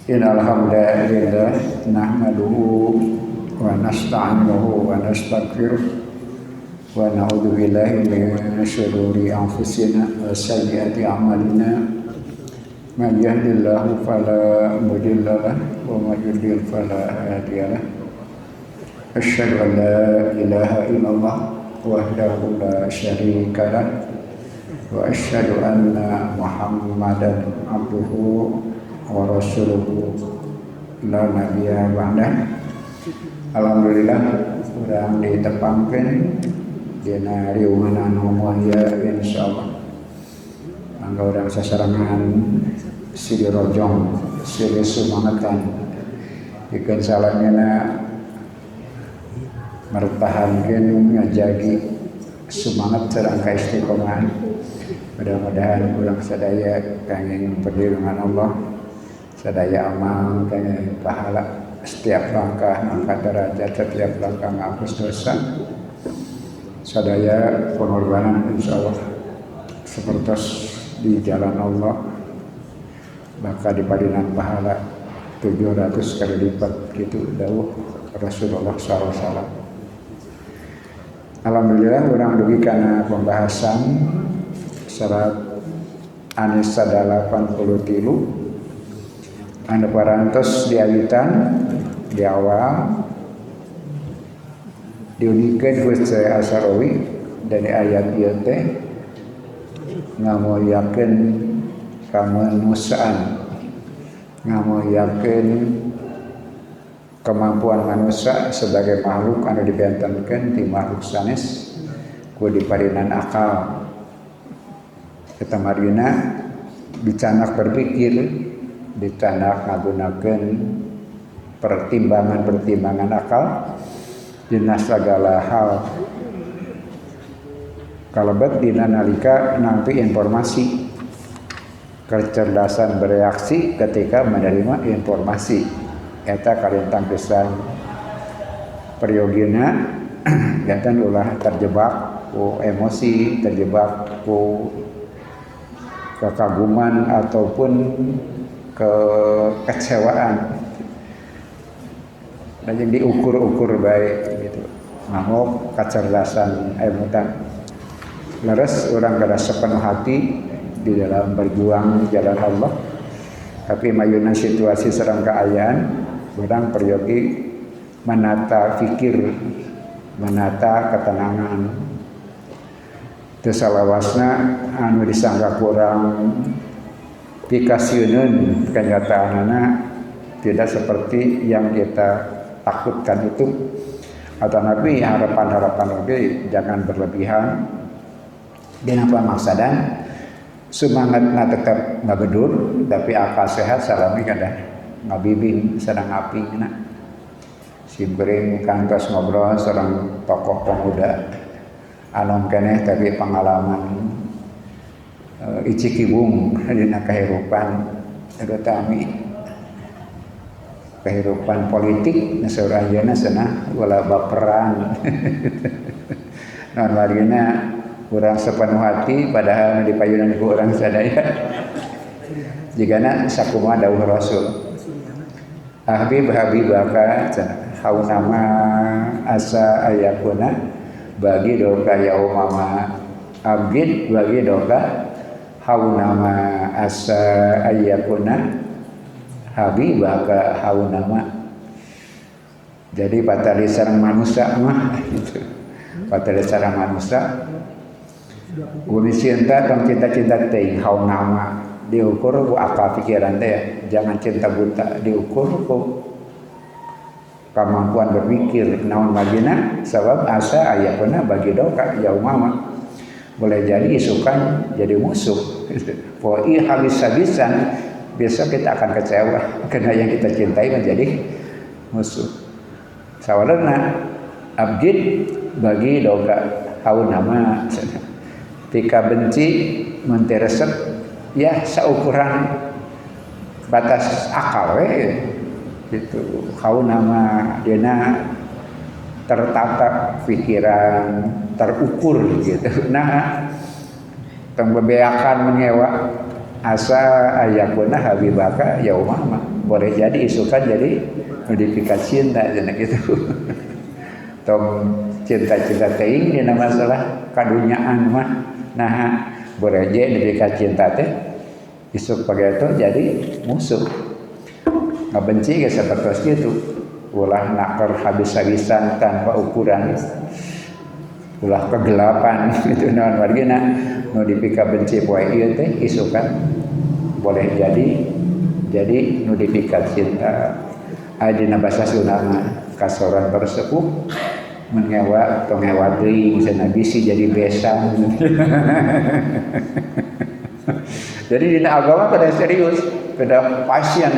Innal hamdalillah nahmaduhu wa nasta'inuhu wa nastaghfiruh wa na'udzu billahi min shururi anfusina wa sayyiati a'malina man yahdihillahu fala mudilla lahu wa man yudlil fala hadiya lahu asyhadu an la ilaha illallah wahdahu la syarika lahu wa asyhadu anna muhammadan abduhu wa rasuluhu la nabiyya ba'da. Alhamdulillah urang ditepangkeun dina riungan anu mulia insyaallah. Mangga urang sasarangan sili rojong sili sumangetan pikeun salamina mertahankeun ngajagi sumanget sareng kaistiqomah. Mudah-mudahan urang sadaya kangge perlindungan Allah, sadaya amal kangge pahala setiap langkah angkat derajat, setiap langkah menghapus dosa, sadaya pengorbanan insyaallah sepertos di jalan Allah bakal dipadinan pahala 700 kali lipat gitu dawuh Rasulullah SAW. Alhamdulillah urang dugi kana pembahasan surat An-Nisa 83 anu parantos diawitan di awal diunikeun ku Syekh Asy-Syarawi dari ayat ieu teh ngamuliakeun kamanusiaan, ngamuliakeun kemampuan manusia sebagai makhluk anu dibentenkeun ti makhluk sanes ku diparinan akal. Eta marina dicanak berpikir, dicanak ngagunakeun pertimbangan akal dina sagala hal. Kalebet dina nalika nampi informasi, kecerdasan bereaksi ketika menerima informasi. Eta kalintang pisan periogina jantan ulah terjebak ku emosi, terjebak ku kekaguman ataupun kekecewaan. Dan yang diukur-ukur baik gitu. Mahok kecerdasan emutan. Leres orang kada sepenuh hati di dalam berjuang jalan Allah. Tapi mayuna situasi serang keayaan, orang peryogi menata fikir, menata ketenangan. Teu salawasna anu disangka kurang pikasieun kenyataanana tidak seperti yang kita takutkan itu. Atau nabi harapan-harapan oge jangan berlebihan. Dina pamaksadan semangatna tetap ngabedur tapi akal sehat salami kada ngabibing sedang apingna. Simkuring kantos ngobrol sareng tokoh pemuda anu keneh tapi pengalaman icikibung dina kahirupan terutama kehidupan politik nasura ayeuna cenah ulah baperan. Naon warina urang sepenuh hati padahal dipayunan ku urang sadaya. Jigana sakumaha dawuh Rasul. Habibaka haunama asa ayakuna bagi doka yaumama abid bagi doka haunama asa ayakuna habibaka haunama. Jadi patali sareng manusia mah gitu. Patali sareng manusia uli cinta tong cinta-cinta teuing haunama diukur ku akal pikiran teh, jangan cinta buta, diukur ku kemampuan berpikir. Naon magina sabab asa ayakuna bagi doka yaumama boleh jadi isukan jadi musuh. Poi habis-habisan besok kita akan kecewa karena yang kita cintai menjadi musuh. Sawarna abgid bagi doka haunama. Tika benci menteresep ya saukuran batas akal we gitu. Haunama dina tertata pikiran, terukur gitu. Nah, tong bebeakan menyewa asa ayakuna habibaka yaumama, boleh jadi isukan jadi modifikat cinta jenak itu. Tong cinta-cinta teuing dina masalah kadunyaan mah nah boleh jadi modifikat cinta teh isuk page itu jadi musuh. Ngabenci ge sapertos kitu. Ulah nakar habis-habisan tanpa ukuran. Ulah kegelapan itu naon wargina nu dipika benci poe ieu teh isukan boleh jadi nu dipika cinta. Adina basa Sundana kasoran bersepuh mengewa atau ngewa deui misalna bisi jadi besan. Jadi dina agama kada serius, kada pasien.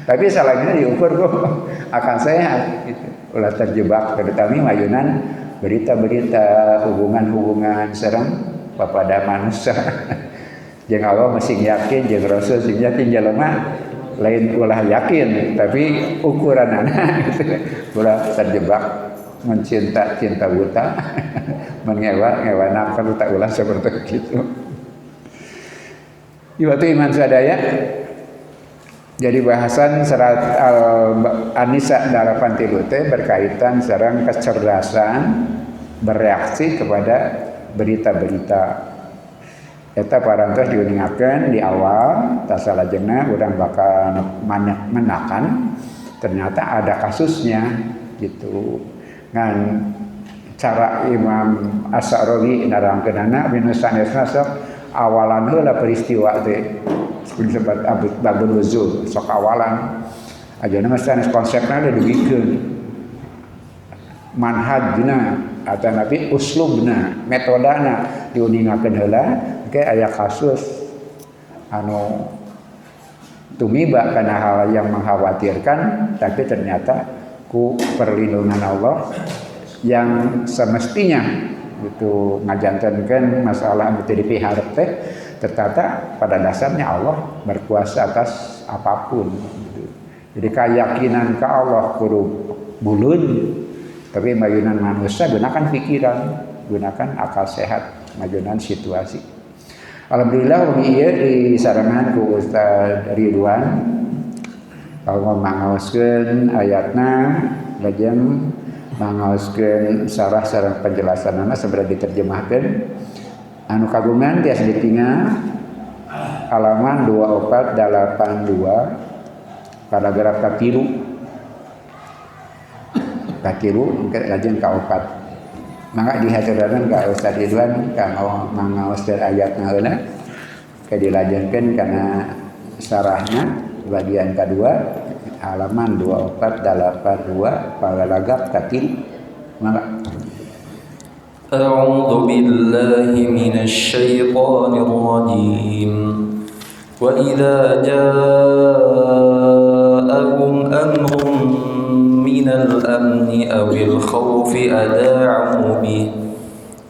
Tapi salahnya diukur kok akan sehat gitu. Ulah terjebak terutama mayunan berita-berita hubungan-hubungan sareng papada manusia. Jeung Allah masih yakin jeung Rasul sing yakin jelema lain ulah yakin tapi ukuranana gitu. Ulah terjebak mencinta cinta buta mengewa nakal tak ulah seperti itu. Iwatu iman sadaya. Jadi bahasan serat An-Nisa 83 teh berkaitan sareng kecerdasan bereaksi kepada berita-berita. Eta parantos diuningakeun di awal tasalajengna urang bakal menakan ternyata ada kasusnya gitu. Ngan cara Imam As-Sa'rawi narangkeunana binu sanesna sok awalan heula peristiwa teh disebut babul nuzul sok awalan ajeuna mah sanes konsepna da dugikeun manhajna atau nabi uslubna metodana diuningakeun heula ke aya kasus anu tumiba kana hal yang mengkhawatirkan tapi ternyata ku perlindungan Allah yang semestinya itu ngajantenkeun masalah anu teu dipiharep teh ternyata pada dasarnya Allah berkuasa atas apapun gitu. Jadi keyakinan ke Allah kudu buleun tapi mayunan manusia gunakan pikiran, gunakan akal sehat, majunan situasi. Alhamdulillah ieu disarangan ku Ustaz Ridwan kalau mangaoskeun ayatna lajeng mangaoskeun sarah sareng penjelasanana sabada diterjemahkeun. Anu kagungan tiasa ditingal halaman 2482 paragraf katilu lajeng kaopat. Mangga dihaturakeun ka Ustaz Ridwan kanggo mangaoskeun ayatna heula ke dilajengkeun kana sarahna bagian kedua halaman 2482 paragraf katilu. Mangga. أعوذ بالله من الشيطان الرجيم وإذا جاءهم أمر من الأمن أو الخوف أذاعوا به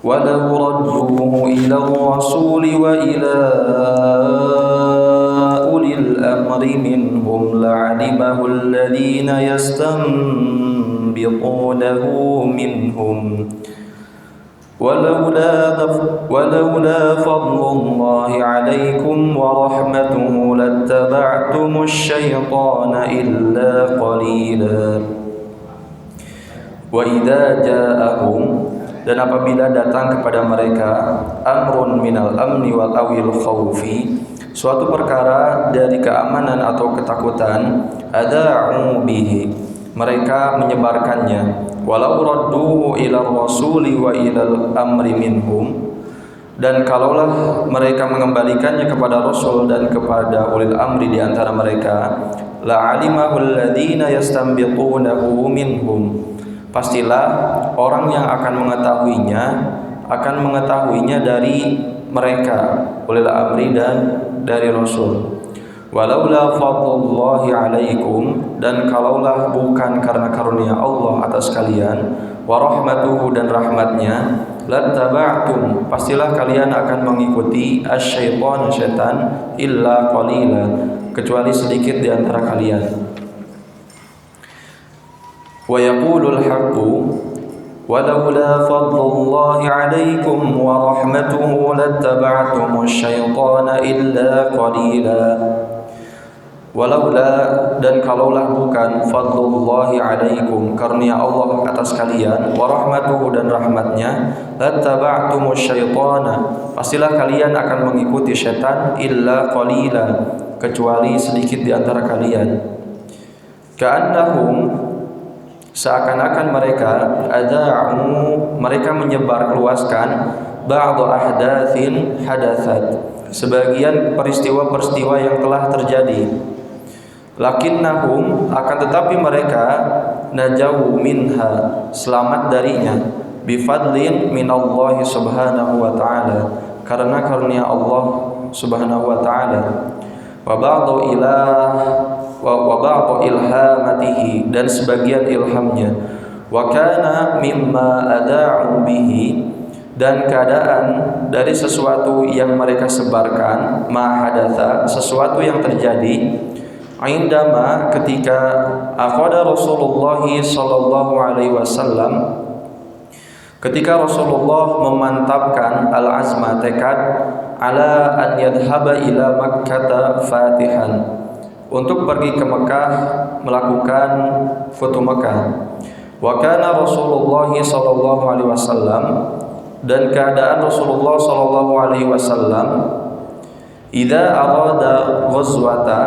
ولو ردوه إلى الرسول وإلى أولي الأمر منهم لعلمه الذين يستنبطونه منهم ولولا فضل الله عليكم ورحمته لاتبعتم الشيطان إلا قليلا وإذا جاءهم dan apabila datang kepada mereka amrun minal amni wal awil khawfi suatu perkara dari keamanan atau ketakutan ada'u bihi mereka menyebarkannya walau radduhu ila rasuli wa ila amri minhum dan kalaulah mereka mengembalikannya kepada Rasul dan kepada ulil amri di antara mereka la'alimahu alladhina yastanbitunahu minhum pastilah orang yang akan mengetahuinya dari mereka ulil amri dan dari Rasul. Walaula fadlullahi alaikum dan kalaulah bukan karena karunia Allah atas kalian wa rahmatuhu dan rahmatnya lattaba'tum pastilah kalian akan mengikuti asy-syaitan syaitan illa qalila kecuali sedikit di antara kalian. Wa yaqulul haqqu walaula fadlullahi alaikum wa rahmatuhu lattaba'tumus syaitana illa qalila. Walaula, dan kalaulah bukan, fadlullahi alaikum, karunia Allah atas kalian, wa rahmatuhu, dan rahmatnya, lattaba'tumus syaitana, pastilah kalian akan mengikuti syaitan, illa qalila, kecuali sedikit di antara kalian. Ka'annahum, seakan-akan mereka, ada'u, mereka menyebar luaskan, ba'du ahdatsin hadathat, sebagian peristiwa-peristiwa yang telah terjadi. Lakinnahum, akan tetapi mereka, najau minha, selamat darinya, bifadlin minallahi subhanahu wa ta'ala, karena karunia Allah subhanahu wa ta'ala, wa ba'du ilhamatihi, dan sebagian ilhamnya, wa kana mimma ada'u bihi, dan keadaan dari sesuatu yang mereka sebarkan, ma hadatha, sesuatu yang terjadi, indama, ketika aqada Rasulullah sallallahu alaihi wasallam, ketika Rasulullah memantapkan al-azma, tekad, ala an yadhhaba ila Makkah fatihan, untuk pergi ke Mekah melakukan futu Mekah. Wa kana Rasulullah sallallahu alaihi wasallam, dan keadaan Rasulullah sallallahu alaihi wasallam, idza arada ghazwata,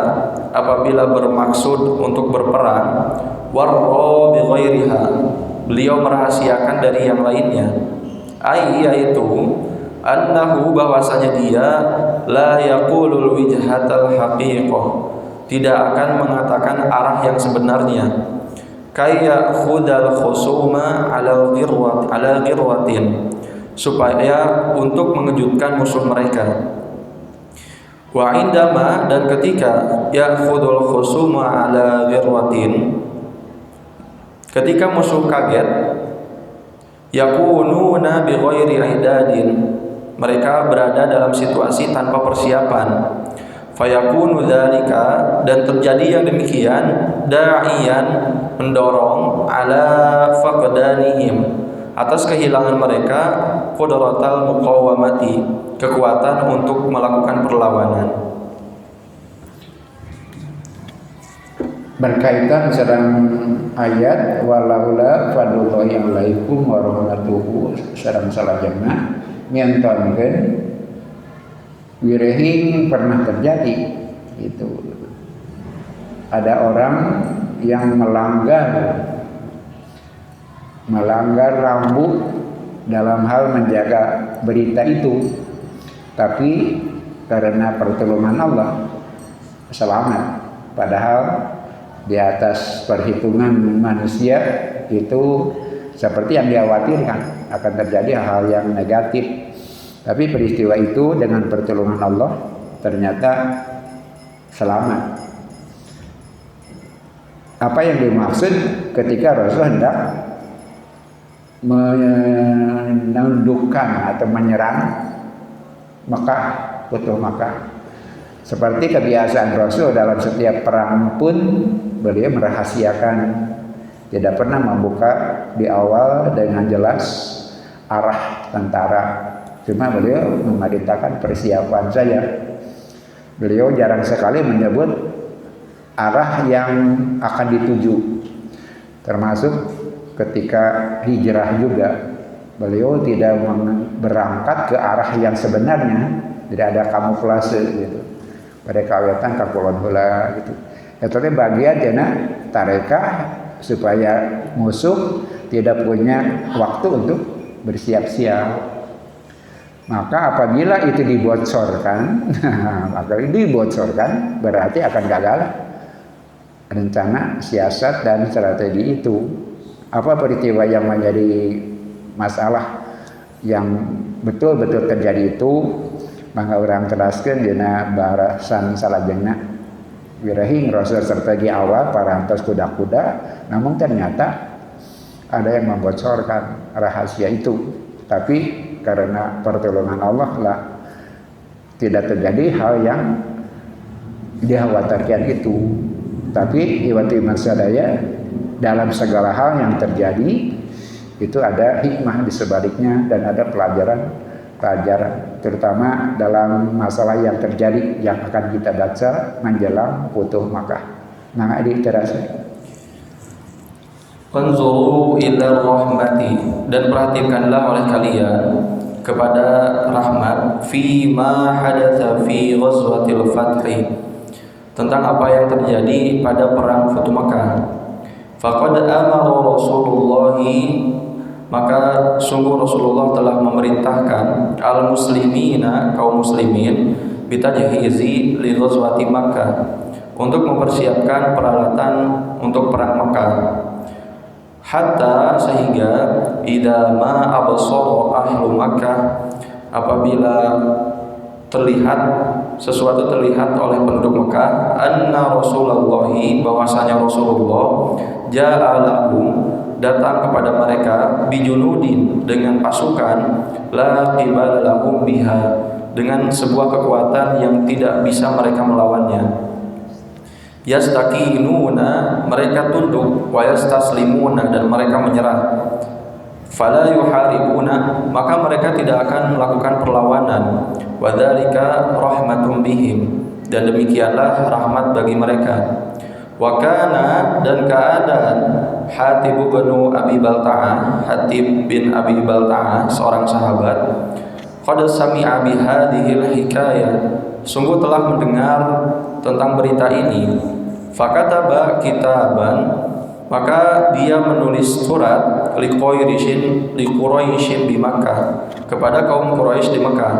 apabila bermaksud untuk berperang, warra bi ghairiha, beliau merahasiakan dari yang lainnya, yaitu annahu, bahwasanya dia, la yaqulul wijhatal haqiqah, tidak akan mengatakan arah yang sebenarnya, kaya khudal khusuma ala ghirwatin, supaya untuk mengejutkan musuh mereka. Wa indama, dan ketika ya'khudul khusuma ala ghirwatin, ketika musuh kaget, yakununa bi ghairi idadin, mereka berada dalam situasi tanpa persiapan, fayakunu dzalika, dan terjadi yang demikian, da'iyan, mendorong, ala faqdanihim, atas kehilangan mereka, qudratal muqawamati, kekuatan untuk melakukan perlawanan. Berkaitan sedang ayat walaula fadlullahi alaikum wa rahmatuhu sedang salajengna nyentonkeun wirehing pernah terjadi itu ada orang yang melanggar rambut dalam hal menjaga berita itu, tapi karena pertolongan Allah selamat, padahal di atas perhitungan manusia itu seperti yang dikhawatirkan akan terjadi hal yang negatif, tapi peristiwa itu dengan pertolongan Allah ternyata selamat. Apa yang dimaksud ketika Rasul hendak menundukkan atau menyerang Mekah, Futuh Mekah? Seperti kebiasaan Rasul dalam setiap perang pun beliau merahasiakan, tidak pernah membuka di awal dengan jelas arah tentara. Cuma beliau memerintahkan persiapan saja. Beliau jarang sekali menyebut arah yang akan dituju. Termasuk ketika hijrah juga, beliau tidak berangkat ke arah yang sebenarnya, tidak ada kamuflase gitu. Pada kawetan kakulon heula gitu. Eta teh bagian tina tarekah supaya musuh tidak punya waktu untuk bersiap-siap. Maka apabila itu dibocorkan, berarti akan gagal rencana, siasat dan strategi itu. Apa peristiwa yang menjadi masalah yang betul-betul terjadi itu? Maka orang teraskeun dina barasan salajengna wirahing Rasul strategi awal parantos kuda-kuda, namun ternyata ada yang membocorkan rahasia itu, tapi karena pertolongan Allah lah tidak terjadi hal yang dikhawatirkan itu. Tapi iwati masadaya, dalam segala hal yang terjadi itu ada hikmah di sebaliknya dan ada pelajaran pelajaran, terutama dalam masalah yang terjadi yang akan kita baca menjelang Futuh Makkah. Nah, adik terasa. Wanzuru ila rahmati, dan perhatikanlah oleh kalian kepada rahmat fi ma hadatsa fi ghazwatil fathi, tentang apa yang terjadi pada perang Futuh Makkah. Faqad amara Rasulullah, maka sungguh Rasulullah telah memerintahkan al-muslimina, kaum muslimin, bitajhizi li ghazwati Makkah, untuk mempersiapkan peralatan untuk perang Makkah. Hatta, sehingga idza ma absara ahlu Makkah, apabila sesuatu terlihat oleh penduduk Mekah, anna Rasulullah, bahwasanya Rasulullah ja'alahum, datang kepada mereka, bijunudin, dengan pasukan, la qibala lahum biha, dengan sebuah kekuatan yang tidak bisa mereka melawannya. Yastakinuna, mereka tunduk, wa yastaslimuna, dan mereka menyerah. Fala yuharibuna, maka mereka tidak akan melakukan perlawanan. Wa dzalika rahmatun bihim, dan demikianlah rahmat bagi mereka. Wa kana, dan keadaan Hatib bin Abi Balta'ah, Hatib bin Abi Balta'ah, seorang sahabat, qad sami'a bi hadhil hikayah, sungguh telah mendengar tentang berita ini. Fakataba kitaban, maka dia menulis surat liquraisyin di Makkah, kepada kaum Quraisy di Makkah.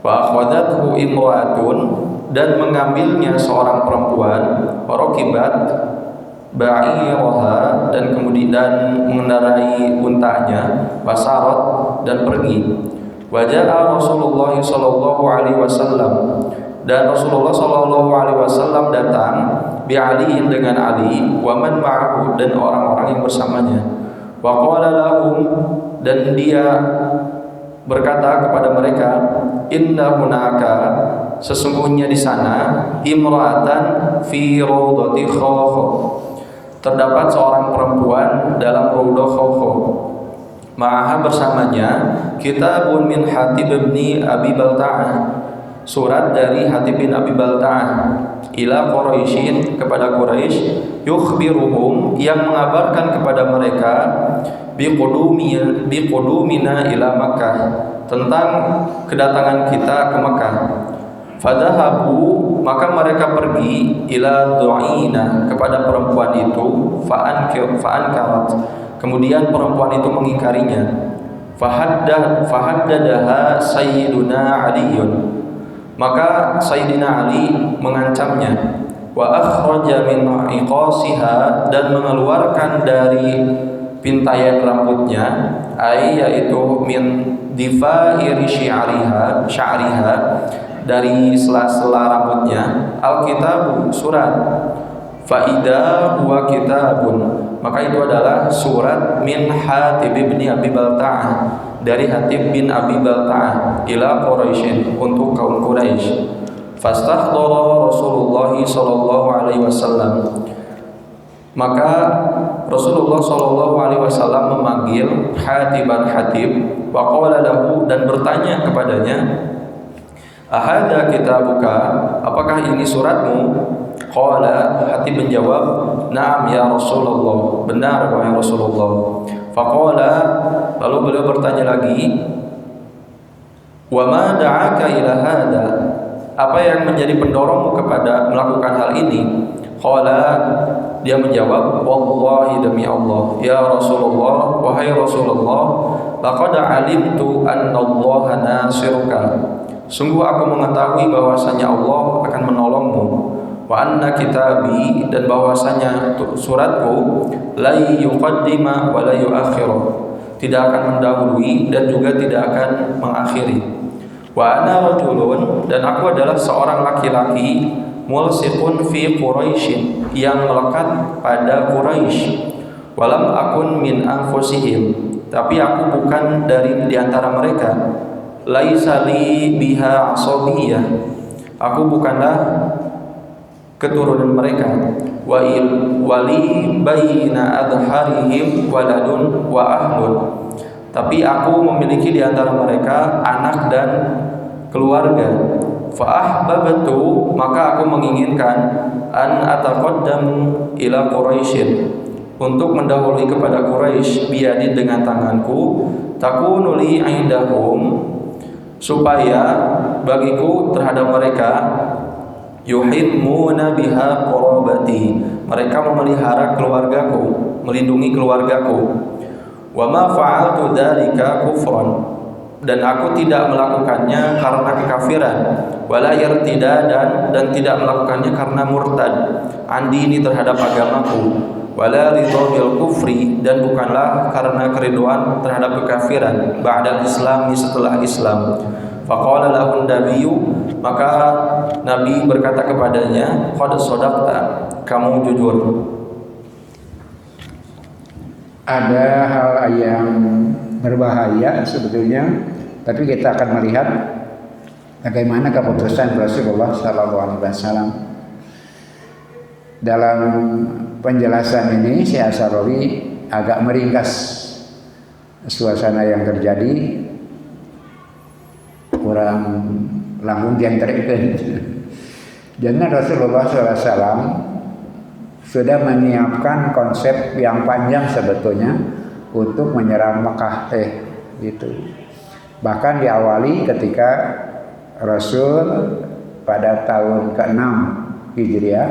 Wa akhwadathu imra'atun, dan mengambilnya seorang perempuan, warokibat ba'iraha, dan kemudian mengendarai untanya, wasarat, dan pergi. Waja'a Rasulullah sallallahu alaihi wasallam, dan Rasulullah sallallahu alaihi wasallam datang, bi'aliin, dengan Ali, wa man ma'ahu, dan orang-orang yang bersamanya. Wa qala lahum, dan dia berkata kepada mereka, inna hunaka, sesungguhnya di sana, imra'atan fi rawdati khawkho, terdapat seorang perempuan dalam rawdah khawkho, ma'aha, bersamanya, kitabun min Hatib bin Abi Balta'ah, surat dari Hatib bin Abi Balta'ah, ila Quraisyin, kepada Quraisy, yukhbiruhum, yang mengabarkan kepada mereka, biqudumina ila Makkah, tentang kedatangan kita ke Makkah. Fadhahabu, maka mereka pergi, ila Du'ina, kepada perempuan itu, fa'ankarat, kemudian perempuan itu mengingkarinya. Fahaddadaha Sayyiduna Aliyun, maka Sayyidina Ali mengancamnya. Wa akhraja min iqasiha, dan mengeluarkan dari pintayan rambutnya, yaitu min difairi sya'riha, dari sela-sela rambutnya, alkitab, surat. Faida huwa kitabun, maka itu adalah surat min Hatib bin Abi Balta'ah, dari Hatib bin Abi Balta'ah, ila Quraisyin, untuk kaum Quraisy. Fastakhdara Rasulullah sallallahu alaihi wasallam, maka Rasulullah sallallahu alaihi wasallam memanggil Hatiban Hatib, wa qala lahu, dan bertanya kepadanya, ahada kitabuka, apakah ini suratmu? Qala, Hatib menjawab, na'am ya Rasulullah, benar wahai Rasulullah. Faqala, lalu beliau bertanya lagi, wa ma da'aka ila hada, apa yang menjadi pendorongmu kepada melakukan hal ini? Qala, dia menjawab, wallahi, demi Allah, ya Rasulullah, wahai Rasulullah, laqad alimtu anna Allah nasiruka, sungguh aku mengetahui bahwasanya Allah akan menolongmu. Wa anna kitabi, dan bahwasanya suratku, la yuqaddima wa la yuakhiru, tidak akan mendahului dan juga tidak akan mengakhiri. Wa ana rajulun, dan aku adalah seorang laki-laki, mulsiqun fi Quraisy, yang melekat pada Quraisy. Walam akun min anfusihim, tapi aku bukan dari di antara mereka. Laisa li biha asabiyah, aku bukanlah keturunan mereka. Wali baina adharihim waladun wa ahlun, tapi aku memiliki di antara mereka anak dan keluarga. Fa ahbabtu, maka aku menginginkan an ataqaddam ila Quraisyin, untuk mendahului kepada Quraisy biadi dengan tanganku, takunu li indahum, supaya bagiku terhadap mereka, yuhimmuna biha qarabati, mereka memelihara keluargaku, melindungi keluargaku. Wa ma fa'altu dzalika kufran, dan aku tidak melakukannya karena kekafiran, wala yartidadan, dan tidak melakukannya karena murtad, andini terhadap agamaku, wala ridha bil kufri, dan bukanlah karena keriduan terhadap kekafiran, ba'dal islami, setelah Islam. Faqala lahu nabiyyu, maka Nabi berkata kepadanya, qad shadaqta, kamu jujur. Ada hal yang berbahaya sebetulnya, tapi kita akan melihat bagaimana keputusan Rasulullah SAW. Dalam penjelasan ini Syekh As-Sarawi agak meringkas suasana yang terjadi, kurang langkung yang terikut. Jadi Rasulullah SAW sudah menyiapkan konsep yang panjang sebetulnya untuk menyerang Mekah gitu. Bahkan diawali ketika Rasul pada tahun ke-6 Hijriah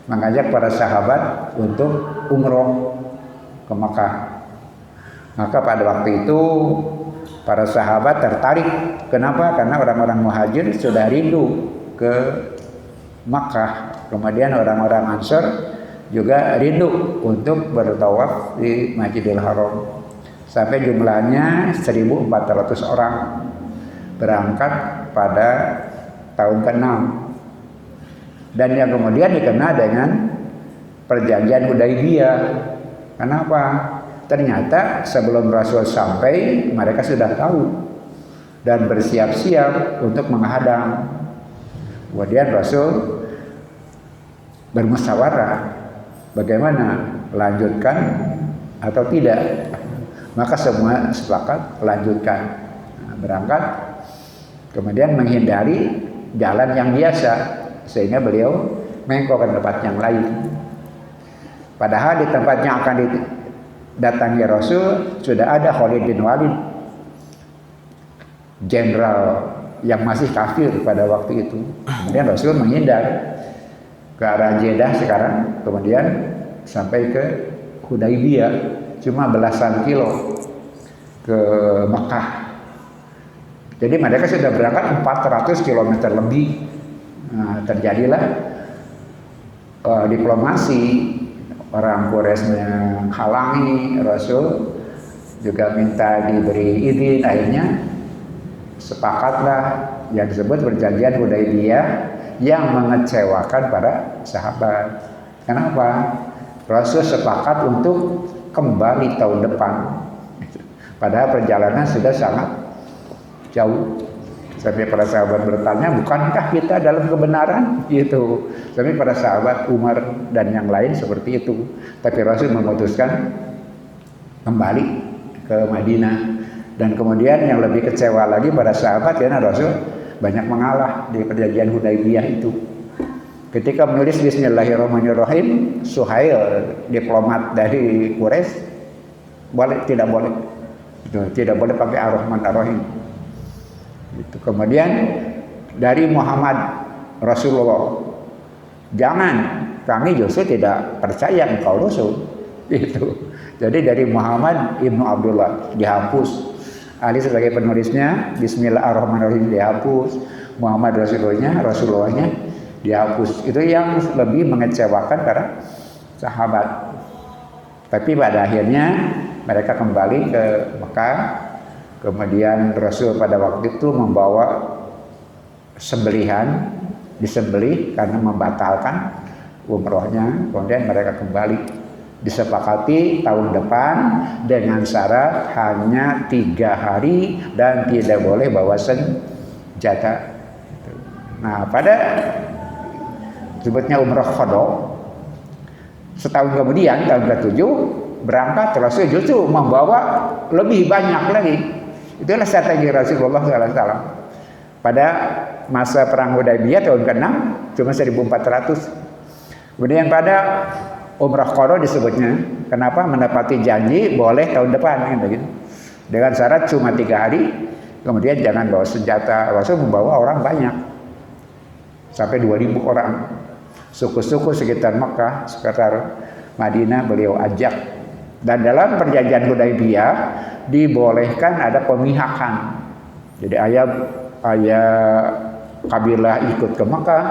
mengajak para sahabat untuk umroh ke Mekah. Maka pada waktu itu para sahabat tertarik. Kenapa? Karena orang-orang muhajir sudah rindu ke Makkah. Kemudian orang-orang Ansor juga rindu untuk bertawaf di Masjidil Haram. Sampai jumlahnya 1.400 orang berangkat pada tahun ke-6. Dan yang kemudian dikenal dengan perjanjian Hudaybiyah. Kenapa? Ternyata sebelum Rasul sampai, mereka sudah tahu dan bersiap-siap untuk menghadang. Kemudian Rasul bermusyawarah bagaimana, lanjutkan atau tidak. Maka semua sepakat lanjutkan, berangkat, kemudian menghindari jalan yang biasa, sehingga beliau mengkok ke tempat yang lain. Padahal di tempat yang akan didatangi Rasul sudah ada Khalid bin Walid, jenderal yang masih kafir pada waktu itu. Kemudian Rasul menghindar ke arah Jeddah sekarang, kemudian sampai ke Hudaybiyah, cuma belasan kilo ke Mekah. Jadi mereka sudah berangkat 400 km lebih. Nah, terjadilah diplomasi. Orang Quraisy menghalangi Rasul, juga minta diberi izin. Akhirnya sepakatlah yang disebut perjanjian Hudaybiyah yang mengecewakan para sahabat. Kenapa? Rasul sepakat untuk kembali tahun depan, padahal perjalanan sudah sangat jauh. Sampai para sahabat bertanya, bukankah kita dalam kebenaran? Gitu. Sampai para sahabat Umar dan yang lain seperti itu. Tapi Rasul memutuskan kembali ke Madinah. Dan kemudian yang lebih kecewa lagi para sahabat, karena Rasul banyak mengalah di perjanjian Hudaybiyah itu. Ketika menulis Bismillahirrahmanirrahim, Suhail, diplomat dari Quraisy, tidak boleh pakai Ar-Rahman Ar-Rahim. Itu. Kemudian dari Muhammad Rasulullah, jangan, kami justru tidak percaya engkau Rasul. Itu. Jadi dari Muhammad Ibnu Abdullah dihapus. Ali sebagai penulisnya, Bismillahirrahmanirrahim dihapus. Muhammad Rasulullahnya dihapus. Itu yang lebih mengecewakan para sahabat. Tapi pada akhirnya mereka kembali ke Mekah. Kemudian Rasul pada waktu itu membawa sembelihan, disembelih karena membatalkan umrohnya. Kemudian mereka kembali, disepakati tahun depan dengan syarat hanya 3 hari dan tidak boleh bawa senjata. Nah, pada sebutnya umroh qadha, setahun kemudian tahun ke-7 berangkat, Rasul justru membawa lebih banyak lagi. Itulah strategi Rasulullah SAW. Pada masa perang Hudaybiyah tahun ke-6 cuma 1.400. Kemudian pada Umrah Qadha disebutnya, kenapa menepati janji boleh tahun depan gitu. Dengan syarat cuma 3 hari, kemudian jangan bawa senjata. Rasul membawa orang banyak, sampai 2.000 orang. Suku-suku sekitar Mekah, sekitar Madinah beliau ajak. Dan dalam perjanjian Hudaybiyah dibolehkan ada pemihakan. Jadi ayah kabilah ikut ke Mekah,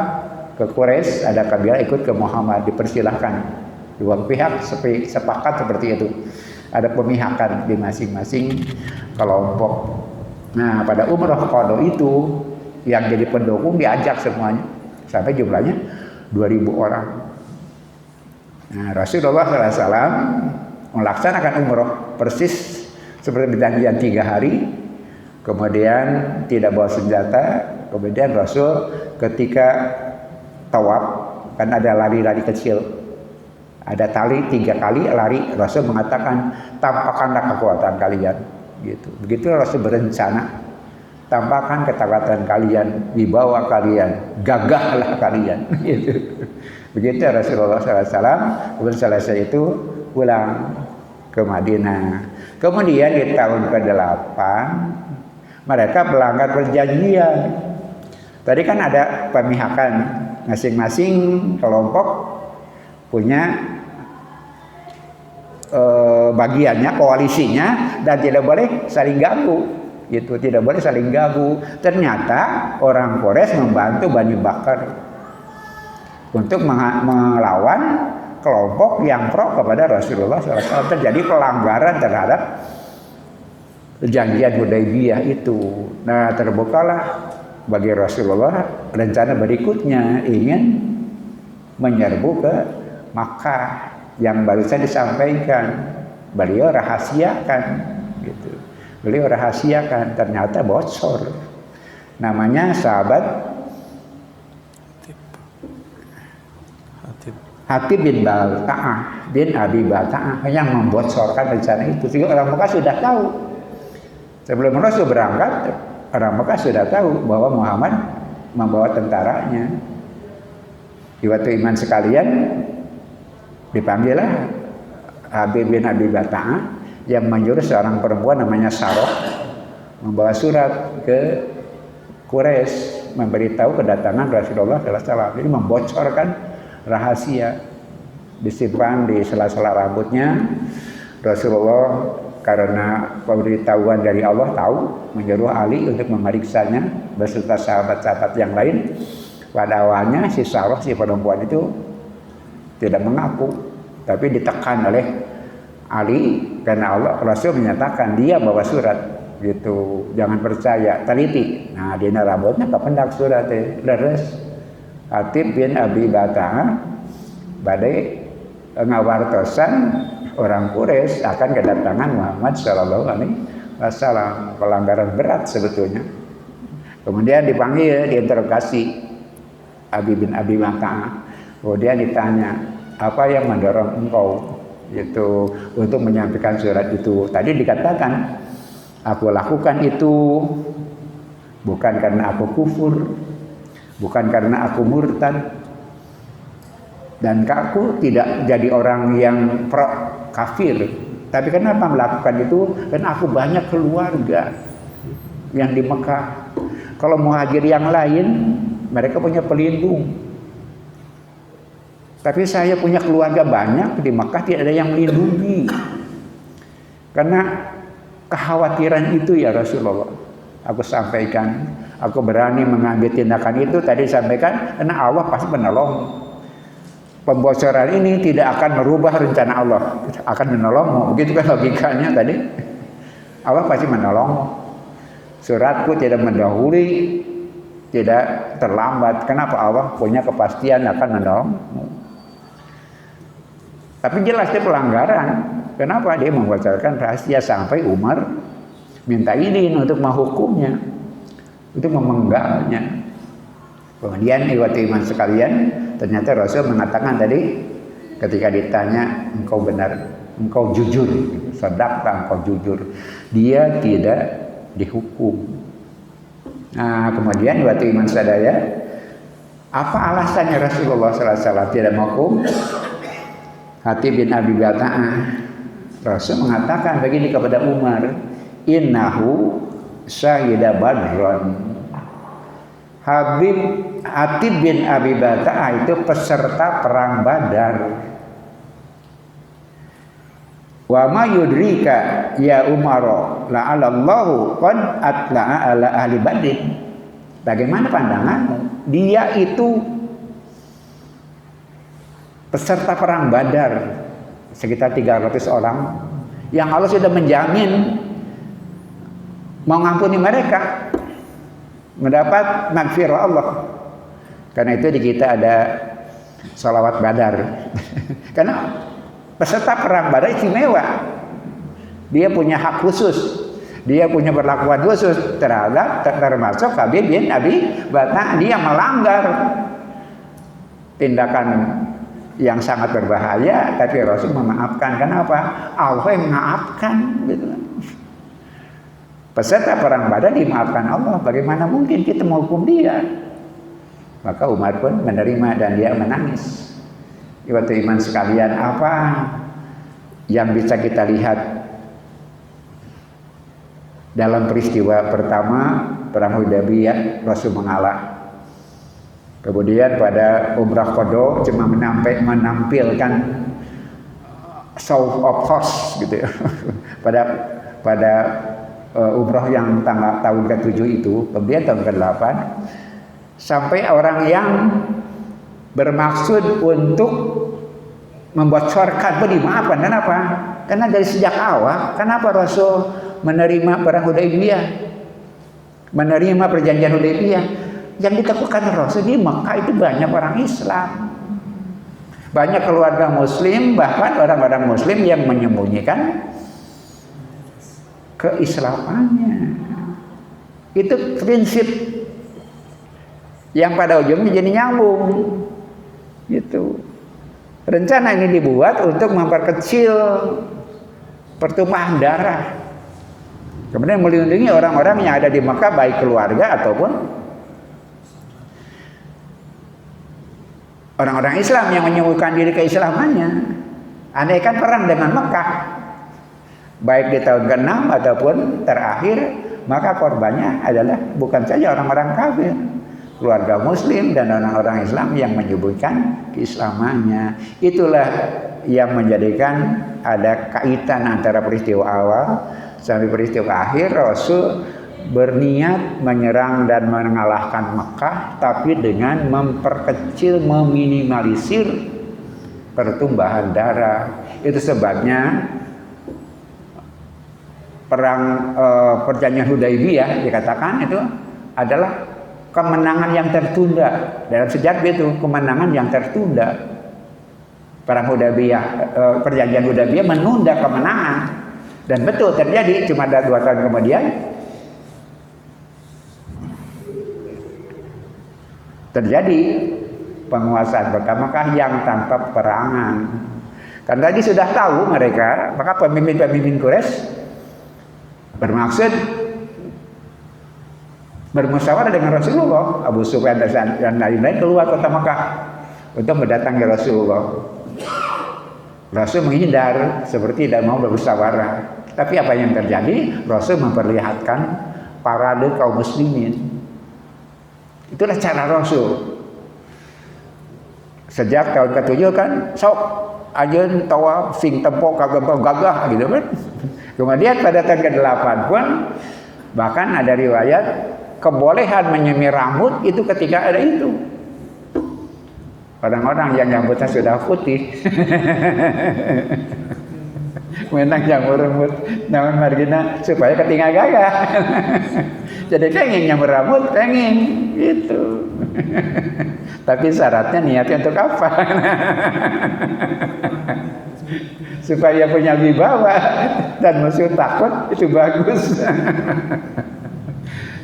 ke Quraisy, ada kabilah ikut ke Muhammad, dipersilahkan. Dua pihak sepakat seperti itu. Ada pemihakan di masing-masing kelompok. Nah, pada Umrah Qadha itu yang jadi pendukung diajak semuanya, sampai jumlahnya 2.000 orang. Nah, Rasulullah SAW melaksanakan umrah persis seperti perjanjian 3 hari. Kemudian tidak bawa senjata. Kemudian Rasul ketika tawaf, kan ada lari-lari kecil, ada tali 3 kali lari. Rasul mengatakan, tampakkanlah kekuatan kalian. Gitu. Begitu Rasul berencana, tampakkan ketakwatan kalian, wibawa kalian, gagahlah kalian. Gitu. Begitu Rasulullah SAW. Kemudian selesai itu pulang ke Madinah. Kemudian di tahun ke-8 mereka melanggar perjanjian. Tadi kan ada pemihakan, masing-masing kelompok punya bagiannya, koalisinya, dan tidak boleh saling ganggu. Gitu, tidak boleh saling ganggu. Ternyata orang Quraisy membantu Bani Bakar untuk melawan kelompok yang pro kepada Rasulullah SAW. Terjadi pelanggaran terhadap perjanjian Hudaybiyah itu. Nah, terbukalah bagi Rasulullah rencana berikutnya, ingin menyerbu ke Makkah yang barusan disampaikan. Beliau rahasiakan, gitu. Beliau rahasiakan, ternyata bocor. Namanya sahabat Hatib bin Balta'ah bin Abi Balta'ah yang membocorkan rencana itu. Sehingga orang Mekah sudah tahu. Sebelum Rasul berangkat, orang Mekah sudah tahu bahwa Muhammad membawa tentaranya. Di waktu iman sekalian, dipanggillah Habib bin Abi Balta'ah yang menyuruh seorang perempuan namanya Saroh membawa surat ke Quraisy memberitahu kedatangan Rasulullah SAW. Jadi membocorkan rahasia, disimpan di sela-sela rambutnya. Rasulullah karena pemberitahuan dari Allah tahu, menyuruh Ali untuk memeriksanya beserta sahabat-sahabat yang lain. Pada awalnya si Saroh, si perempuan itu tidak mengaku, tapi ditekan oleh Ali karena Allah, Rasul menyatakan dia bawa surat, gitu. Jangan percaya, teliti. Nah, dina rambutnya kependak surat leres. Hatib bin Abi Balta'ah badai ngawartosan orang Quraisy akan kedatangan Muhammad Shallallahu Alaihi Wasallam. Pelanggaran berat sebetulnya. Kemudian dipanggil, diinterogasi Habib bin Abi Balta'ah. Kemudian ditanya, apa yang mendorong engkau itu untuk menyampaikan surat itu? Tadi dikatakan, aku lakukan itu bukan karena aku kufur, bukan karena aku murtad, dan aku tidak jadi orang yang pro kafir. Tapi kenapa melakukan itu? Karena aku banyak keluarga yang di Mekah. Kalau muhajir yang lain, mereka punya pelindung. Tapi saya punya keluarga banyak di Mekah, tidak ada yang melindungi. Karena kekhawatiran itu ya Rasulullah, aku sampaikan. Aku berani mengambil tindakan itu, tadi disampaikan, karena Allah pasti menolong. Pembocoran ini tidak akan merubah rencana Allah, akan menolongmu. Begitu kan logikanya tadi. Allah pasti menolong. Suratku tidak mendahului, tidak terlambat. Kenapa? Allah punya kepastian akan menolongmu. Tapi jelas dia pelanggaran. Kenapa? Dia membocorkan rahasia sampai Umar minta izin untuk menghukumnya, untuk memenggalnya. Kemudian waktu iman sekalian, ternyata Rasul mengatakan tadi ketika ditanya, engkau benar engkau jujur, sadaqta, engkau jujur. Dia tidak dihukum. Nah, kemudian waktu iman sadaya, apa alasannya Rasulullah SAW tidak menghukum? Hatib bin Abi Balta'ah, Rasul mengatakan begini kepada Umar, innahu syahida badron. Hatib bin Abi Balta'ah itu peserta perang Badar. Wa ma yudrika ya Umar la'alallahu qad atla'a ala ahli Badr. Bagaimana pandanganmu? Dia itu peserta perang Badar, sekitar 300 orang yang Allah sudah menjamin mengampuni mereka, mendapat maghfirah Allah. Karena itu di kita ada salawat Badar. Karena peserta perang Badar istimewa. Dia punya hak khusus. Dia punya perlakuan khusus terhadap termasuk Habib bin Abi Balta'ah. Dia melanggar tindakan yang sangat berbahaya, tapi Rasul memaafkan. Kenapa? Allah yang memaafkan. Gitu. Peserta perang Badar dimaafkan Allah. Bagaimana mungkin kita menghukum dia? Maka Umar pun menerima dan dia menangis. Waktu iman sekalian, apa yang bisa kita lihat dalam peristiwa pertama perang Hudaybiyah? Rasul mengalah. Kemudian pada umrah qada cuma menampilkan show of force gitu ya. pada umrah yang tahun ke-7 itu, kemudian tahun ke-8 sampai orang yang bermaksud untuk membocorkan dimaafkan. Kenapa? Karena dari sejak awal, kenapa Rasul menerima perang Hudaybiyah, menerima perjanjian Hudaybiyah? Yang ditemukan Rasul di Mekah itu banyak orang Islam, banyak keluarga Muslim, bahkan orang-orang Muslim yang menyembunyikan keislamannya. Itu prinsip yang pada ujungnya jadi nyambung. Gitu. Rencana ini dibuat untuk memperkecil pertumpahan darah. Kemudian melindungi orang-orang yang ada di Mekah, baik keluarga ataupun orang-orang Islam yang menyembuhkan diri keislamannya. Andaikan perang dengan Mekah, baik di tahun ke-6 ataupun terakhir, maka korbannya adalah bukan saja orang-orang kafir, keluarga Muslim dan orang-orang Islam yang menyebutkan keislamannya. Itulah yang menjadikan ada kaitan antara peristiwa awal sampai peristiwa akhir. Rasul berniat menyerang dan mengalahkan Mekah, tapi dengan memperkecil, meminimalisir pertumbuhan darah. Itu sebabnya perang perjanjian Hudaybiyah dikatakan itu adalah kemenangan yang tertunda. Dalam sejarah itu kemenangan yang tertunda. Perang Hudaybiyah, perjanjian Hudaybiyah menunda kemenangan, dan betul terjadi. Cuma ada 2 tahun kemudian terjadi penguasaan Mekah yang tanpa perangan. Karena tadi sudah tahu mereka, maka pemimpin-pemimpin Quraisy bermaksud bermusyawarah dengan Rasulullah. Abu Sufyan dan lain-lain keluar kota Mekah untuk mendatangi Rasulullah. Rasul menghindar, seperti tidak mau bermusyawarah. Tapi apa yang terjadi? Rasul memperlihatkan parade kaum muslimin. Itulah cara Rasul. Sejak tahun ke-7 kan, sok ajeun tawaf sing tempo kagak gagah gitu kan. Kemudian pada tahun ke-8 pun bahkan ada riwayat kebolehan menyemir rambut itu ketika ada itu. Orang-orang yang rambutnya sudah putih menang jamur rambut namun margina supaya ketinggal gagah. Jadi pengen nyamur rambut, pengen gitu. Tapi syaratnya niatnya untuk apa? Supaya punya wibawa dan musuh takut, itu bagus.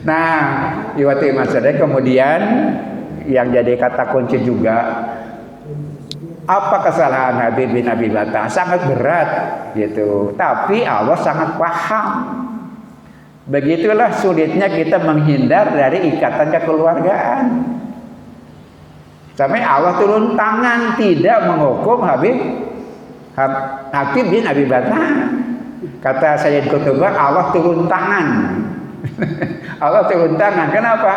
Nah, iwati masalah kemudian yang jadi kata kunci juga, apa kesalahan Habib bin Abi Balta'ah? Sangat berat. gitu. Tapi Allah sangat paham. Begitulah sulitnya kita menghindar dari ikatan kekeluargaan. Sampai Allah turun tangan tidak menghukum Hatib bin Abi Balta'a. Kata Sayyid Qutbah, Allah turun tangan. Allah turun tangan. Kenapa?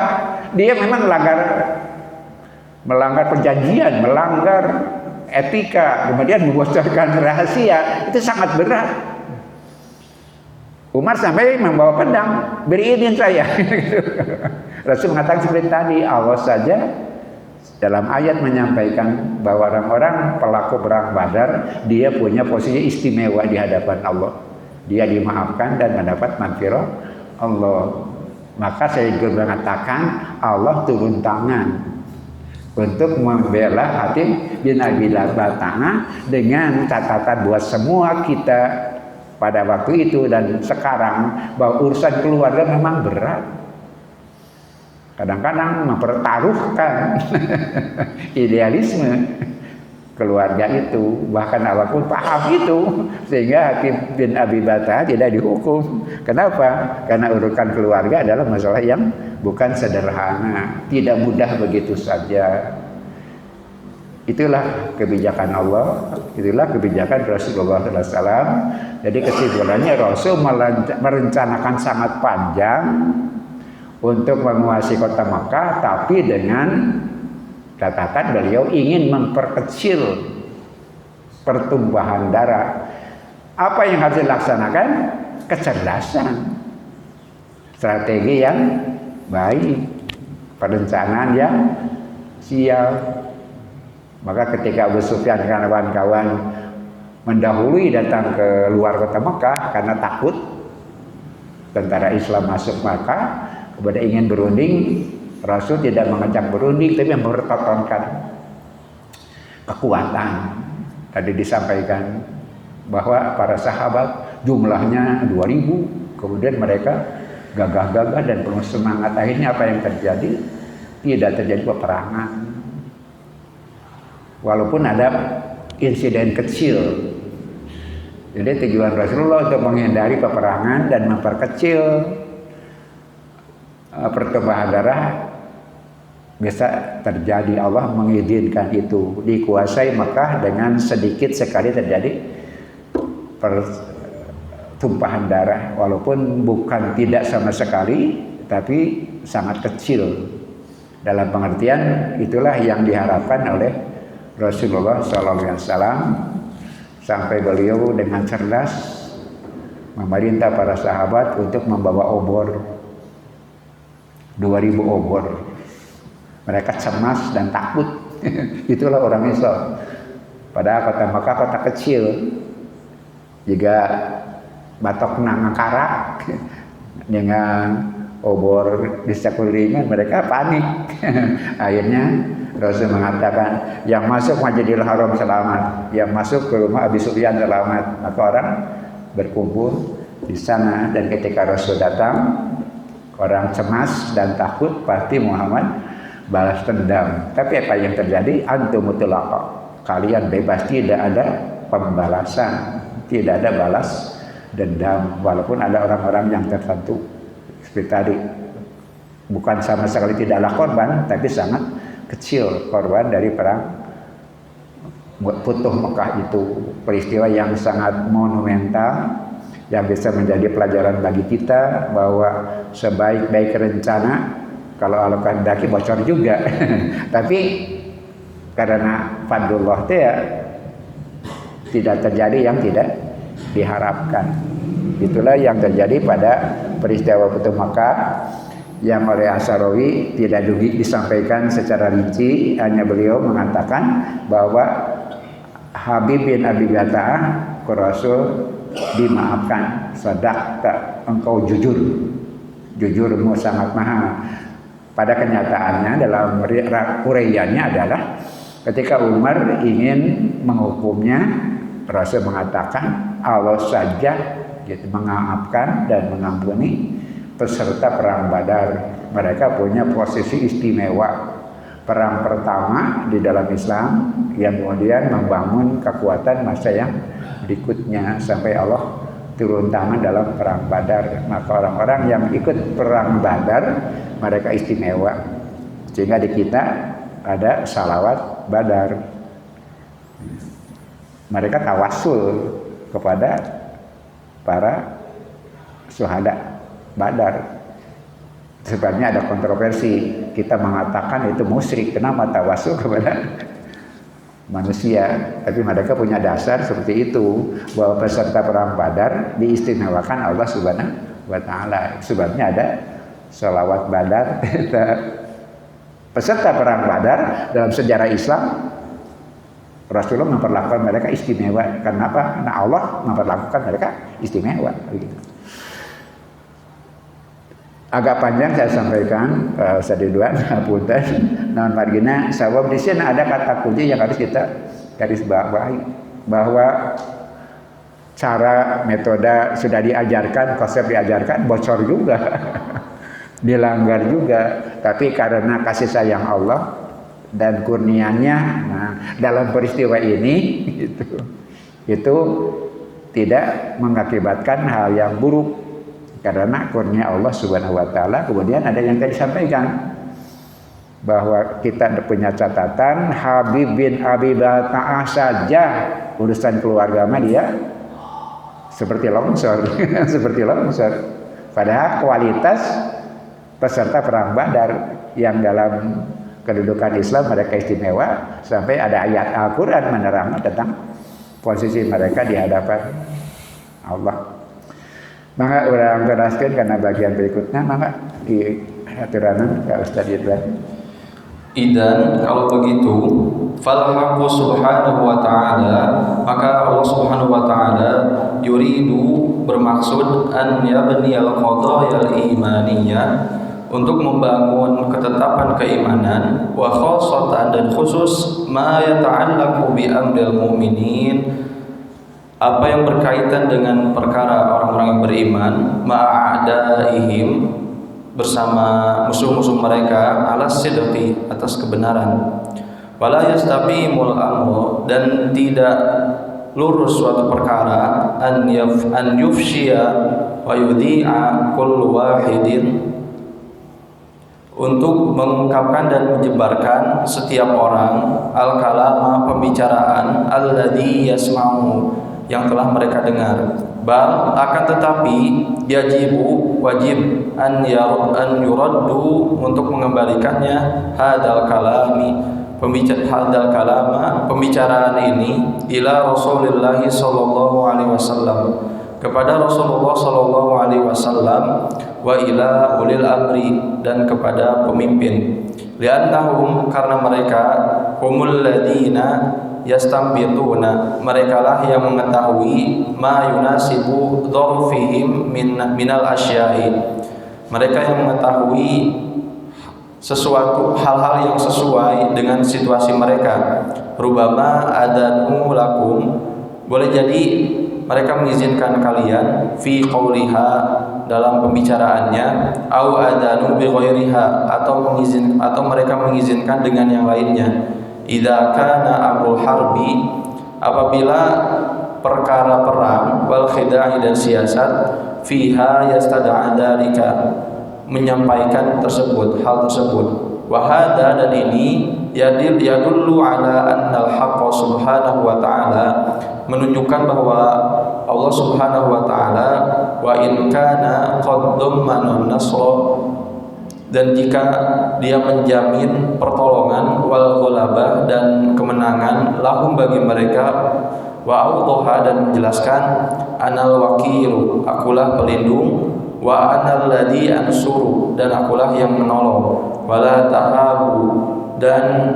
Dia memang melanggar perjanjian, melanggar etika, kemudian membocorkan rahasia. Itu sangat berat. Umar sampai membawa pedang, beri izin saya. Rasul mengatakan seperti tadi, Allah saja dalam ayat menyampaikan bahwa orang-orang pelaku perang Badar, dia punya posisi istimewa di hadapan Allah. Dia dimaafkan dan mendapat maghfirah Allah. Maka saya juga mengatakan Allah turun tangan untuk membela Hatib bin Abi Balta'a dengan catatan buat semua kita pada waktu itu dan sekarang bahwa urusan keluarga memang berat. Kadang-kadang mempertaruhkan idealisme keluarga itu, bahkan Allah pun paham itu, sehingga Hatib bin Abi Balta'a tidak dihukum. Kenapa? Karena urusan keluarga adalah masalah yang bukan sederhana, tidak mudah begitu saja. Itulah kebijakan Allah, itulah kebijakan Rasulullah SAW. Jadi kesimpulannya Rasul merencanakan sangat panjang untuk menguasai kota Makkah, tapi dengan catatan beliau ingin memperkecil pertumbuhan darah. Apa yang harus dilaksanakan? Kecerdasan, strategi yang baik, perencanaan yang siap. Maka ketika Abu Sufyan dan kawan-kawan mendahului datang ke luar kota Makkah karena takut tentara Islam masuk Makkah, kemudian ingin berunding, Rasul tidak mengajak berunding, tapi mempertontonkan kekuatan. Tadi disampaikan bahwa para sahabat jumlahnya 2000, kemudian mereka gagah-gagah dan penuh semangat. Akhirnya apa yang terjadi? Tidak terjadi peperangan. Walaupun ada insiden kecil. Jadi tujuan Rasulullah untuk menghindari peperangan dan memperkecil pertumbuhan darah bisa terjadi. Allah mengizinkan itu. Dikuasai Mekah dengan sedikit sekali terjadi pertumpahan darah, walaupun bukan tidak sama sekali, tapi sangat kecil. Dalam pengertian itulah yang diharapkan oleh Rasulullah SAW, sampai beliau dengan cerdas memerintah para sahabat untuk membawa obor 2000 obor. Mereka cemas dan takut. Itulah orang Islam. Padahal kota Makkah kota kecil, jika batok nangakara dengan obor di sekelilingan, mereka panik. Akhirnya Rasul mengatakan, yang masuk Masjidil Haram selamat, yang masuk ke rumah Abi Sufyan selamat. Maka orang berkumpul di sana, dan ketika Rasul datang, orang cemas dan takut, pasti Muhammad balas dendam. Tapi apa yang terjadi? Antum mutlaqa, kalian bebas, tidak ada pembalasan, tidak ada balas dendam, walaupun ada orang-orang yang tertentu seperti tadi, bukan sama sekali tidaklah korban, tapi sangat kecil korban dari perang Futuh Mekah itu. Peristiwa yang sangat monumental yang bisa menjadi pelajaran bagi kita bahwa sebaik-baik rencana kalau Allah kehendaki bocor juga. Tapi karena fadlullah itu ya tidak terjadi yang tidak diharapkan. Itulah yang terjadi pada peristiwa Futuh Makkah, yang oleh Asy'ari tidak disampaikan secara rinci, hanya beliau mengatakan bahwa Habib bin Abi Balta'a ke Rasul, dimaafkan, sadaqta, engkau jujur, jujurmu sangat mahal. Pada kenyataannya dalam uraiannya adalah ketika Umar ingin menghukumnya, Rasul mengatakan Allah saja gitu, memaafkan dan mengampuni peserta perang Badar. Mereka punya posisi istimewa. Perang pertama di dalam Islam yang kemudian membangun kekuatan masa yang berikutnya sampai Allah turun tangan dalam perang Badar. Maka orang-orang yang ikut perang Badar mereka istimewa, sehingga di kita ada salawat Badar. Mereka tawasul kepada para syuhada Badar. Sebabnya ada kontroversi, kita mengatakan itu musyrik. Kenapa tawasul kepada manusia? Tapi mereka punya dasar seperti itu, bahwa peserta perang Badar diistimewakan Allah Subhanahu wa Ta'ala. Sebabnya ada sholawat Badar. Peserta perang Badar dalam sejarah Islam, Rasulullah memperlakukan mereka istimewa. Kenapa? Karena Allah memperlakukan mereka istimewa. Begitu. Agak panjang saya sampaikan, Sadiduan, Punten, non margina. Sebab di sini ada kata kunci yang harus kita garis bawahi, bahwa cara metode sudah diajarkan, konsep diajarkan, bocor juga, dilanggar juga. Tapi karena kasih sayang Allah dan kurnianya, nah, dalam peristiwa ini itu tidak mengakibatkan hal yang buruk. Karena kurnia Allah Subhanahu wa Ta'ala. Kemudian ada yang tadi disampaikan, bahwa kita punya catatan Habib bin Abi Balta'ah saja urusan keluarga mah dia seperti longsor. Seperti longsor. Padahal kualitas peserta perang Badar yang dalam kedudukan Islam mereka istimewa, sampai ada ayat Al-Quran menerangkan tentang posisi mereka di hadapan Allah. Maka orang teraskan karena bagian berikutnya, maka di aturanan ke Ustaz Ridwan. Idan, kalau begitu, falhaqqu subhanahu wa ta'ala, maka Allah subhanahu wa ta'ala yuridu, bermaksud, an yabniyal qadayal imaniyah, untuk membangun ketetapan keimanan, wa khassatan, dan khusus, ma yata'allaqu bi amril mu'minin, apa yang berkaitan dengan perkara orang-orang yang beriman, ma'adaihim, bersama musuh-musuh mereka, ala sidqi, atas kebenaran, wala yastaqimul amru, dan tidak lurus suatu perkara, an yufshiya wa yudhi'a kullu wahidin, untuk mengungkapkan dan menyebarkan setiap orang al-kalama, pembicaraan, alladhi yasma'u, yang telah mereka dengar. Bal, akan tetapi, yajibu, wajib, an yuraddu, untuk mengembalikannya, hadal kalami, pembicaraan ini, ila Rasulillahi sallallahu alaihi wasallam, kepada Rasulullah sallallahu alaihi wasallam, wa ila ulil amri, dan kepada pemimpin. Li'annahum, karena mereka, humul ladina yastambituna, merekalah yang mengetahui, ma yunasibu dzarfihim minal asya'i, mereka yang mengetahui sesuatu hal-hal yang sesuai dengan situasi mereka. Rubama adanu lakum, boleh jadi mereka mengizinkan kalian, fi qauliha, dalam pembicaraannya, au adanu bi ghairiha, atau mereka mengizinkan dengan yang lainnya. Idza kana amrul harbi, apabila perkara perang, wal khida'i, dan siasat, fiha yastad'a dzalika, menyampaikan tersebut, hal tersebut. Wa hadza, dan ini yadullu ala annal haqqa subhanahu wa ta'ala, menunjukkan bahwa Allah subhanahu wa ta'ala, wa in kana qad dhammana nasra, dan jika dia menjamin pertolongan, wal ghalabah, dan kemenangan, lahum, bagi mereka, wa awdaha, dan menjelaskan, anal wakilu, akulah pelindung, wa anal ladzi ansuru, dan akulah yang menolong, wala tahabu, dan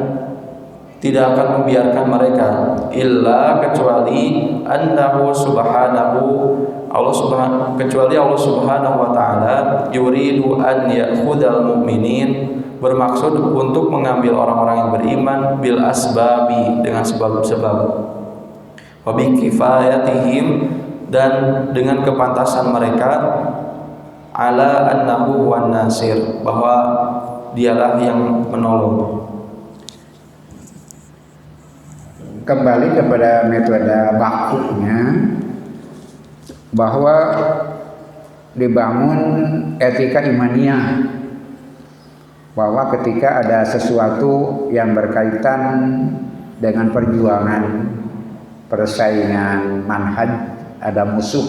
tidak akan membiarkan mereka, illa, kecuali, annahu subhanahu, kecuali Allah subhanahu wa ta'ala, yuridu an ya'khudal mu'minin, bermaksud untuk mengambil orang-orang yang beriman, bil asbabi, dengan sebab-sebab, wa bi kifayatihim, dan dengan kepantasan mereka, ala annahu wan nasir, bahwa dialah yang menolong. kembali kepada metode bakunya, bahwa dibangun etika imaniyah, bahwa ketika ada sesuatu yang berkaitan dengan perjuangan, persaingan manhaj, ada musuh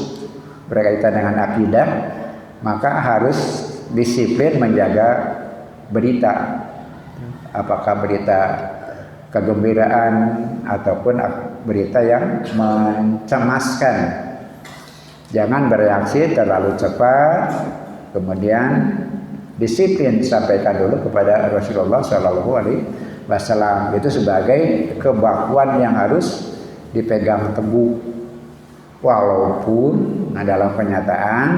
berkaitan dengan akidah, maka harus disiplin menjaga berita, apakah berita kegembiraan ataupun berita yang mencemaskan. Jangan bereaksi terlalu cepat, kemudian disiplin, sampaikan dulu kepada Rasulullah SAW. Itu sebagai kebakuan yang harus dipegang teguh. Walaupun dalam kenyataan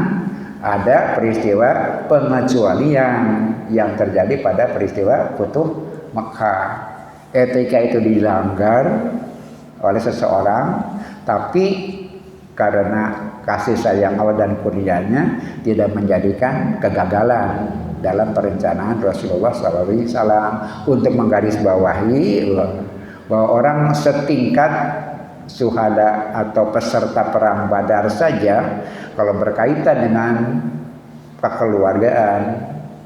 ada peristiwa pengecualian yang terjadi pada peristiwa Futuh Makkah. Etika itu dilanggar oleh seseorang, tapi karena kasih sayang Allah dan kurnianya tidak menjadikan kegagalan dalam perencanaan Rasulullah SAW untuk menggarisbawahi bahwa orang setingkat syuhada atau peserta perang Badar saja kalau berkaitan dengan kekeluargaan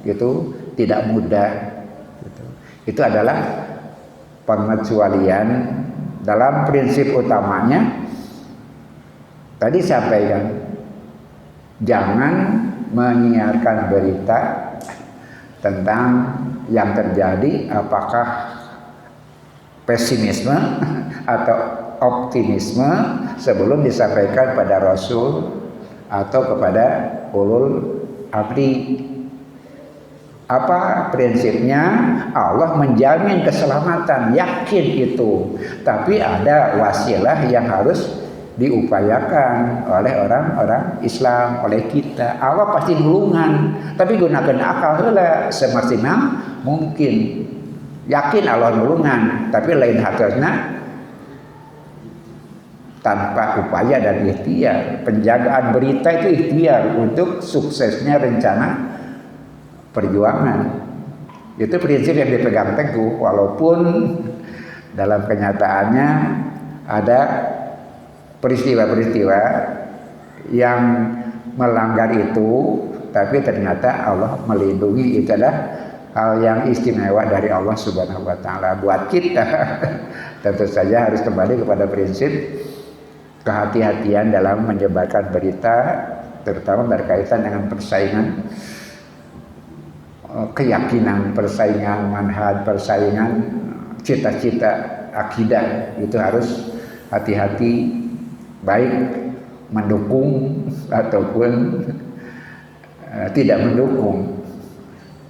itu tidak mudah. Itu adalah pengecualian dalam prinsip utamanya. Tadi sampaikan, jangan menyiarkan berita tentang yang terjadi, apakah pesimisme atau optimisme, sebelum disampaikan pada Rasul atau kepada ulul amri. Apa prinsipnya? Allah menjamin keselamatan, yakin itu. Tapi ada wasilah yang harus diupayakan oleh orang-orang Islam, oleh kita. Allah pasti nulungan, tapi gunakan akal heula semaksimal mungkin. Yakin Allah nulungan, tapi lain hatosna tanpa upaya dan ikhtiar. Penjagaan berita itu ikhtiar untuk suksesnya rencana perjuangan. Itu prinsip yang dipegang teguh, walaupun dalam kenyataannya ada peristiwa-peristiwa yang melanggar itu, tapi ternyata Allah melindungi. Itu adalah hal yang istimewa dari Allah Subhanahu wa taala. Buat kita tentu saja harus kembali kepada prinsip kehati-hatian dalam menyebarkan berita, terutama berkaitan dengan persaingan keyakinan, persaingan manhaj, persaingan cita-cita akidah. Itu harus hati-hati, baik mendukung ataupun tidak mendukung.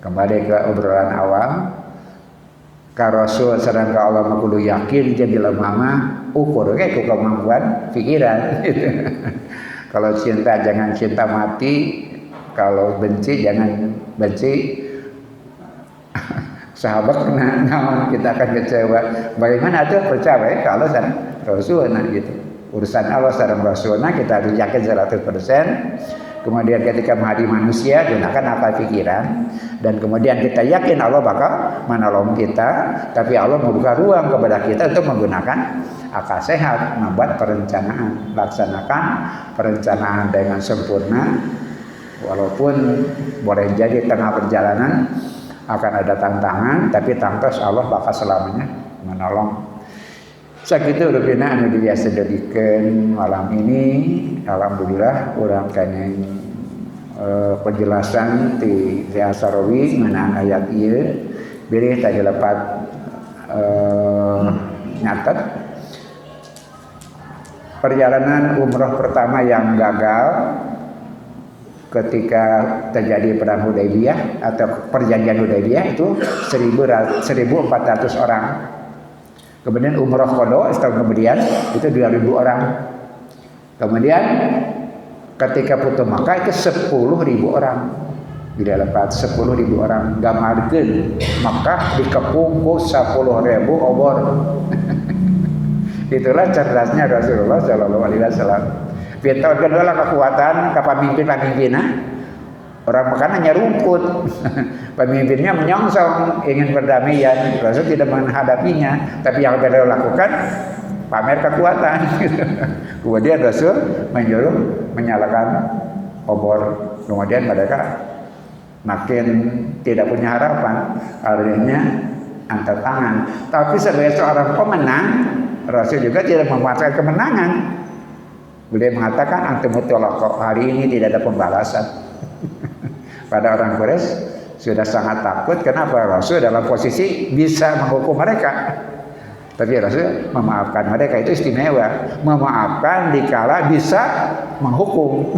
Kembali ke obrolan awal, ka Rasul sareng ka Allah mah kudu yakin jadi lemah ukur kayak kemampuan pikiran gitu. Kalau cinta jangan cinta mati, kalau benci jangan benci. Sahabat naon kita akan kecewa. Bagaimana tuh percaya kalau sareng Rasulna gitu. Urusan Allah sareng Rasulna kita harus yakin 100%. Kemudian ketika menghadapi manusia gunakan akal pikiran, dan kemudian kita yakin Allah bakal menolong kita, tapi Allah membuka ruang kepada kita untuk menggunakan akal sehat, membuat perencanaan, laksanakan perencanaan dengan sempurna. Walaupun boleh jadi tengah perjalanan akan ada tantangan, tapi tangtos Allah bakal selamanya menolong. Sakitu rupina anu biasa dedikeun malam ini. Alhamdulillah urang kene penjelasan ti Asarawi ngeunaan ayat ieu bilih tadi lepat nyatet perjalanan umroh pertama yang gagal ketika terjadi perang Hudaybiyah atau perjanjian Hudaybiyah itu 1.400 orang. Kemudian umroh qada setahun kemudian itu 2.000 orang. Kemudian ketika Futuh Makkah itu 10.000 orang. Tidak lepas 10.000 orang. Gamarkeun Makkah dikepung ku 10.000 obor. Itulah cerdasnya Rasulullah sallallahu alaihi wasallam. Tahun kedua lah kekuatan pemimpin-pemimpinnya. Orang Mekah hanya rumput. Pemimpinnya menyongsong ingin perdamaian. Rasul tidak menghadapinya. Tapi yang beliau lakukan pamer kekuatan. Kemudian Rasul menyuruh menyalakan obor. Kemudian mereka makin tidak punya harapan, akhirnya angkat tangan. Tapi sebagai seorang pemenang, Rasul juga tidak memanfaatkan kemenangan. Beliau mengatakan antum mutolaqo, hari ini tidak ada pembalasan. Pada orang Quraisy sudah sangat takut. Kenapa? Rasul dalam posisi bisa menghukum mereka. Tapi Rasul memaafkan mereka, itu istimewa. Memaafkan dikala bisa menghukum.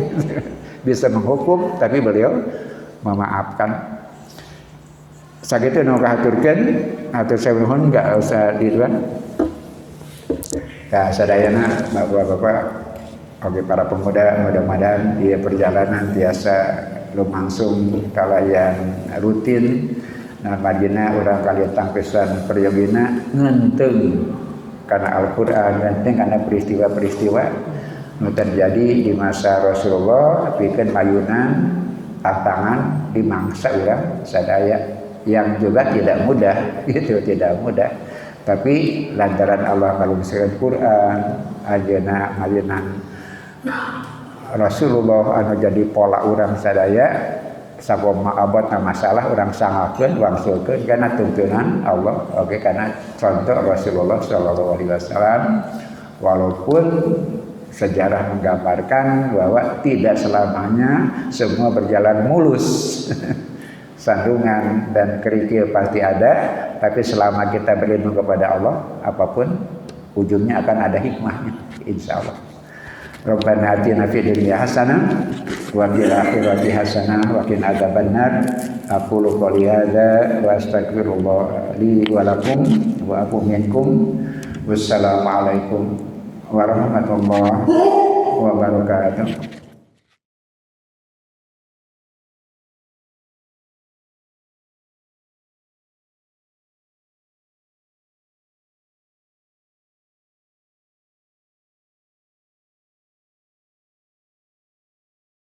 Bisa menghukum, tapi beliau memaafkan. Sakitu nu kahaturkeun, atur sawuhun enggak usah diruan. Ya, sadayana Bapak-bapak, oke para pemuda, mudah-mudahan di perjalanan biasa lumangsung kalayan rutin nah margina urang kalian tangpesan periogina ngenteng karena Al-Qur'an, ngenteng karena peristiwa-peristiwa nu terjadi di masa Rasulullah, pikeun mayunan tantangan di mangsa urang sadaya yang juga tidak mudah, itu tidak mudah. Tapi lantaran Allah ngalungsireun Quran, ajeuna mayunan Rasulullah anu jadi pola urang sadaya sagoma abad masalah urang sangakeun wangsulkeun kana tuntunan Allah, oke, karena contoh Rasulullah sallallahu alaihi wasallam. Walaupun sejarah menggambarkan bahwa tidak selamanya semua berjalan mulus. Sandungan dan kerikil pasti ada, tapi selama kita berlindung kepada Allah, apapun ujungnya akan ada hikmahnya, insyaallah. Rabbana atina fid dunya hasanah wa fil akhirati hasanah wa qina adzabannar. Aqulu qouli hadza wa astaghfirullah li wa lakum wa aqum minkum. Wassalamualaikum warahmatullahi wabarakatuh.